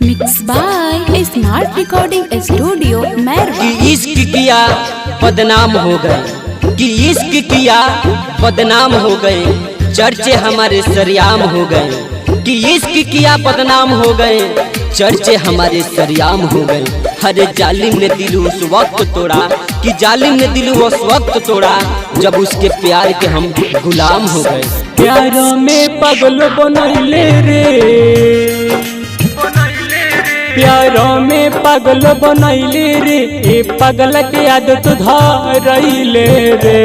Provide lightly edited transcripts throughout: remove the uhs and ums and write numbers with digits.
Mix by smart recording studio Mairwa. कि इश्क किया बदनाम हो गए, कि इश्क किया बदनाम हो गए, चर्चे हमारे सरियाम हो गए। कि इश्क किया बदनाम हो गए, चर्चे हमारे सरियाम हो गए। हरे जालिम ने दिल उस वक्त तोड़ा, कि जालिम ने दिल उस वक्त तोड़ा जब उसके प्यार के हम गुलाम हो गए। प्यार में पागल बनैले रे, प्यार में पागल बनैले रे, ए पागल के आदत धरैले रे।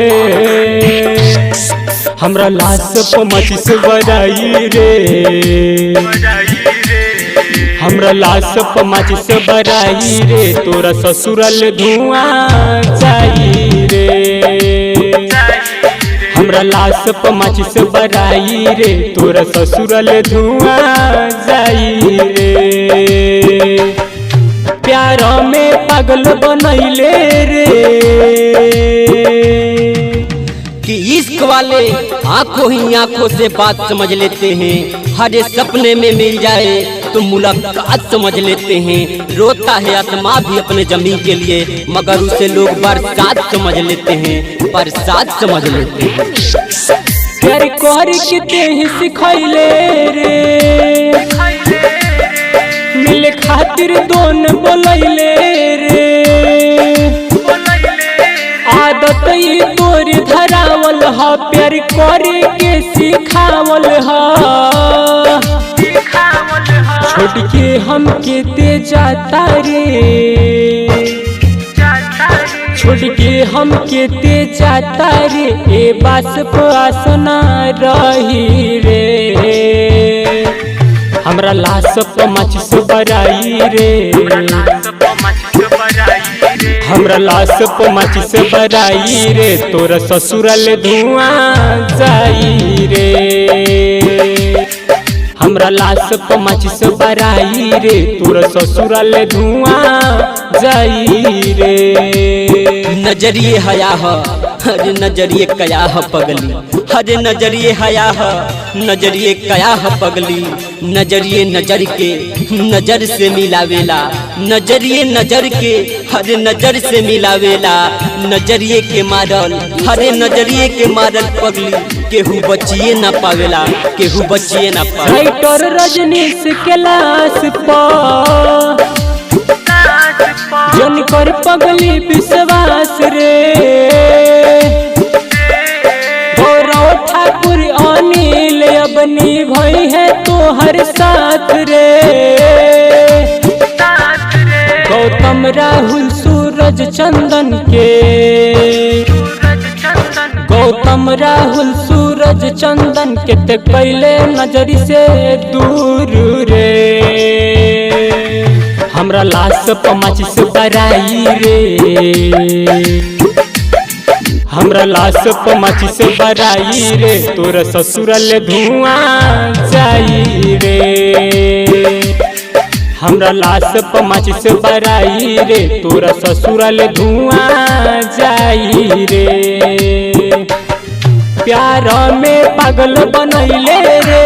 हमरा लाश पे माचिस बराई रे, हमरा लाश पे माचिस बराई रे, तोरा ससुरल धुआं जाई रे। हमरा लाश पे माचिस बराई रे, तोरा ससुरल धुआं जाई रे। प्यार में पागल बनैले रे, कि इश्क वाले आंखों ही आंखों से बात समझ लेते हैं। हर सपने में मिल जाए तो मुलाकात समझ लेते हैं। रोता है आसमां भी अपने जमीन के लिए, मगर उसे लोग बरसात समझ लेते हैं, बरसात समझ लेते हैं। प्यार कर के ही सिखैले रे, मिले खातिर दोन बोलैले रे। आदत ही तोर धरावल ह, प्यार करे के सिखावल ह। छोड़ के हम के ते जाता रे, छोड़ के हम के ते जाता रे, ए बास पे आसना रही रे। हमरा लाश पे माचिस बराई रे, हमरा लाश पे माचिस बराई रे, तोरा ससुरल धुआं जाई रे। हमरा लाश पे माचिस बराई रे, तोरा ससुरल धुआं जाई रे। नजरिए हया ह, हरे नजरिए कया ह पगली, हरे नजरिए हया ह, नजरिए कया ह पगली। नजरिए नजर के नजर से मिलावेला, नजरिए नजर के हरे नजर से मिलावेला। नजरिए के मारल, हरे नजरिए के मारल पगली, केहू बचिए ना पावेला, केहू बचिए ना पावेला। राइटर रजनीश के लाश पर जन कर पगली विश्वास रे। गौरव ठाकुर अनिल अपनी भई है तो हर साथ रे। गौतम राहुल सूरज चंदन के, गौतम राहुल सूरज चंदन के ते कैले नजरी से दूर रे। हमरा लाश पे माचिस बराई रे, हमरा लाश पे माचिस बराई रे, तोरा ससुरल धुआं जाई रे। हमरा लाश पे माचिस बराई रे, तोरा ससुरल धुआं जाई रे। प्यार में पागल बनैले रे।